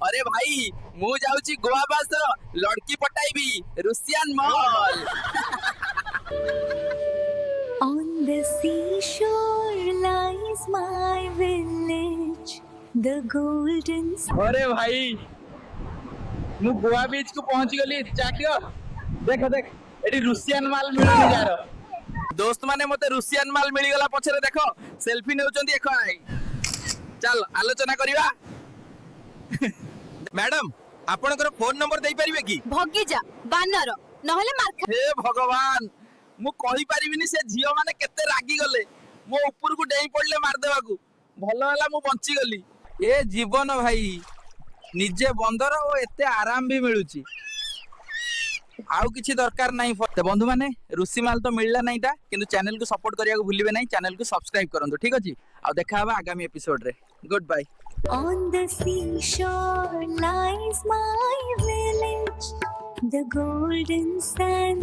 अरे भाई मु जाउची गोवा बास लड़की पटाइबी रुसियान mall. On the seashore lies my village, the golden अरे भाई मु गोवा बीच को पहुंच गली चाकियो देख देख एडी रुसियान माल मिलनी जार दोस्त माने मते रुसियान माल मिली गला पछरे देखो सेल्फी नेउचंदी देखो आई चल आलोचना करिवा। मैडम आपनकर फोन नंबर देई परिबे की भगी जा बानर नहले मार हे भगवान मु कहि परिबिनी से झियो माने केते रागी गले मो ऊपर को डेई पड़ले मार देबा को भलो हला मु बंची गली ए जीवन भाई निजे बंदर ओ एते आराम भी मिलुची आउ किछि दरकार नहीं तो बंधु माने रुसी माल तो मिलला नाइटा किंतु चैनल को सपोर्ट करिया को भूलिबे नहीं चैनल को सब्सक्राइब करंतु ठीक अछि आ देखा हबा आगामी एपिसोड रे good bye. On the seashore lies my village, the golden sand